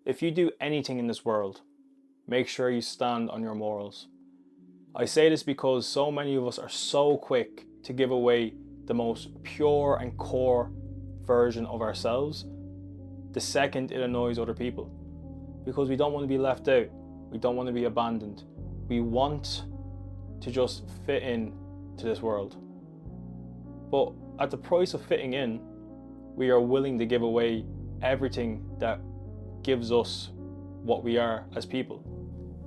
If you do anything in this world, make sure you stand on your morals. I say this because so many of us are so quick to give away the most pure and core version of ourselves the second it annoys other people. Because we don't want to be left out. We don't want to be abandoned. We want to just fit in to this world. But at the price of fitting in, we are willing to give away everything that gives us what we are as people.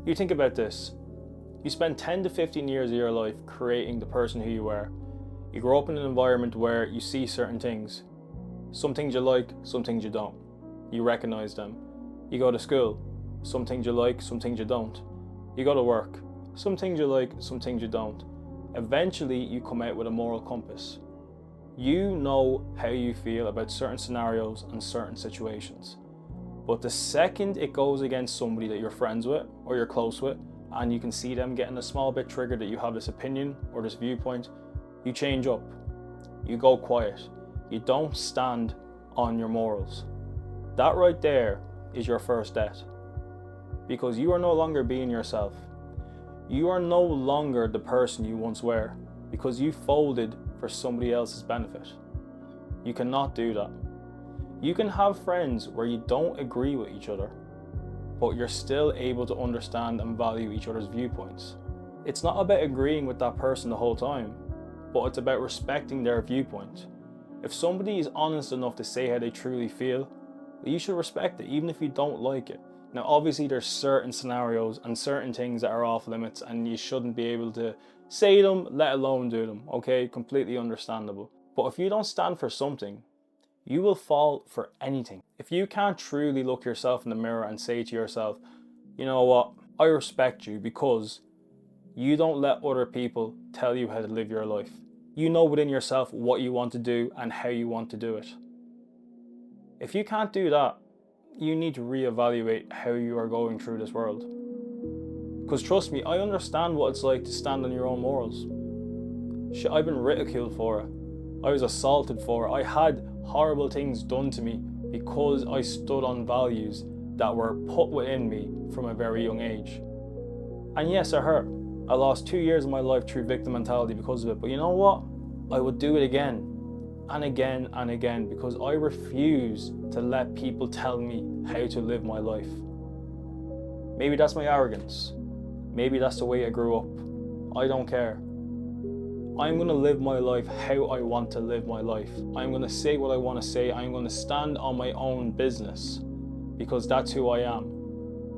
You think about this. You spend 10 to 15 years of your life creating the person who you are. You grow up in an environment where you see certain things. Some things you like, some things you don't. You recognize them. You go to school. Some things you like, some things you don't. You go to work. Some things you like, some things you don't. Eventually, you come out with a moral compass. You know how you feel about certain scenarios and certain situations. But the second it goes against somebody that you're friends with or you're close with, and you can see them getting a small bit triggered that you have this opinion or this viewpoint, you change up. You go quiet. You don't stand on your morals. That right there is your first debt. Because you are no longer being yourself. You are no longer the person you once were because you folded for somebody else's benefit. You cannot do that. You can have friends where you don't agree with each other, but you're still able to understand and value each other's viewpoints. It's not about agreeing with that person the whole time, but it's about respecting their viewpoint. If somebody is honest enough to say how they truly feel, you should respect it, even if you don't like it. Now, obviously, there's certain scenarios and certain things that are off limits, and you shouldn't be able to say them, let alone do them, okay? Completely understandable. But if you don't stand for something, you will fall for anything. If you can't truly look yourself in the mirror and say to yourself, you know what, I respect you because you don't let other people tell you how to live your life. You know within yourself what you want to do and how you want to do it. If you can't do that, you need to reevaluate how you are going through this world. Because trust me, I understand what it's like to stand on your own morals. Shit, I've been ridiculed for it. I was assaulted for it. I had horrible things done to me because I stood on values that were put within me from a very young age. And yes, it hurt. I lost 2 years of my life through victim mentality because of it. But you know what? I would do it again and again and again because I refuse to let people tell me how to live my life. Maybe that's my arrogance. Maybe that's the way I grew up. I don't care. I'm going to live my life how I want to live my life. I'm going to say what I want to say. I'm going to stand on my own business because that's who I am.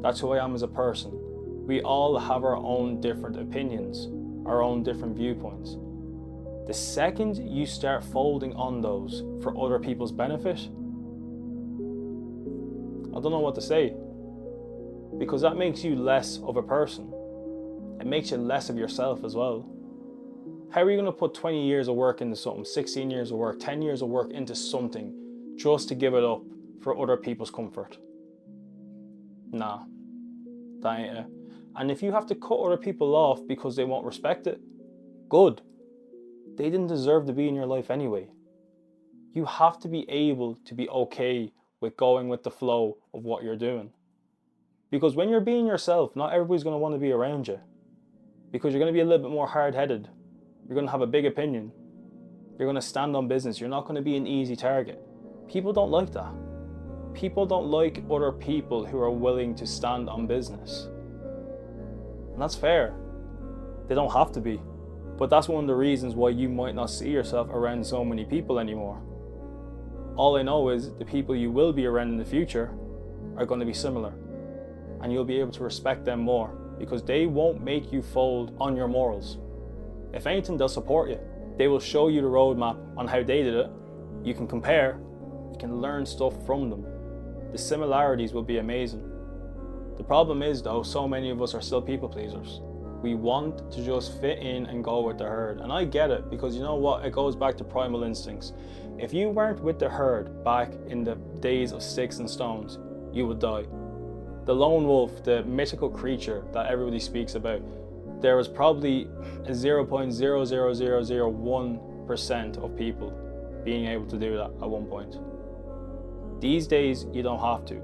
That's who I am as a person. We all have our own different opinions, our own different viewpoints. The second you start folding on those for other people's benefit, I don't know what to say. Because that makes you less of a person. It makes you less of yourself as well. How are you going to put 20 years of work into something, 16 years of work, 10 years of work into something just to give it up for other people's comfort? Nah, that ain't it. And if you have to cut other people off because they won't respect it, good. They didn't deserve to be in your life anyway. You have to be able to be okay with going with the flow of what you're doing. Because when you're being yourself, not everybody's going to want to be around you. Because you're going to be a little bit more hard-headed. You're going to have a big opinion. You're going to stand on business. You're not going to be an easy target. People don't like that. People don't like other people who are willing to stand on business. And that's fair. They don't have to be. But that's one of the reasons why you might not see yourself around so many people anymore. All I know is the people you will be around in the future are going to be similar. And you'll be able to respect them more because they won't make you fold on your morals. If anything, they'll support you. They will show you the roadmap on how they did it. You can compare. You can learn stuff from them. The similarities will be amazing. The problem is though, so many of us are still people pleasers. We want to just fit in and go with the herd. And I get it because you know what? It goes back to primal instincts. If you weren't with the herd back in the days of sticks and stones, you would die. The lone wolf, the mythical creature that everybody speaks about, there was probably a 0.00001% of people being able to do that at one point. These days, you don't have to.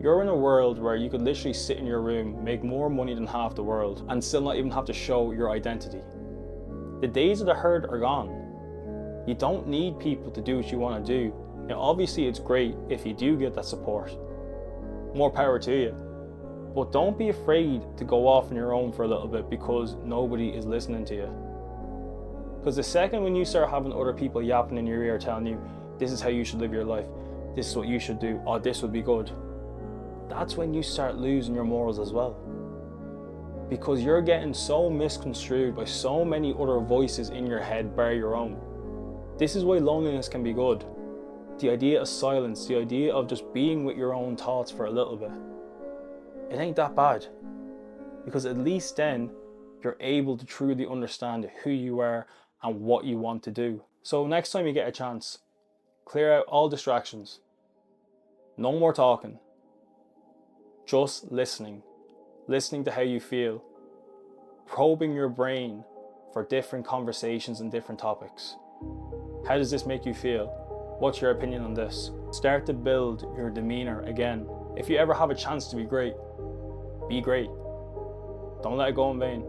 You're in a world where you could literally sit in your room, make more money than half the world, and still not even have to show your identity. The days of the herd are gone. You don't need people to do what you want to do. Now, obviously it's great if you do get that support. More power to you. But don't be afraid to go off on your own for a little bit because nobody is listening to you. Because the second when you start having other people yapping in your ear telling you, this is how you should live your life, this is what you should do, or this would be good, that's when you start losing your morals as well. Because you're getting so misconstrued by so many other voices in your head bar your own. This is why loneliness can be good. The idea of silence, the idea of just being with your own thoughts for a little bit. It ain't that bad. Because at least then, you're able to truly understand who you are and what you want to do. So next time you get a chance, clear out all distractions. No more talking. Just listening. Listening to how you feel. Probing your brain for different conversations and different topics. How does this make you feel? What's your opinion on this? Start to build your demeanor again. If you ever have a chance to be great, be great. Don't let it go in vain.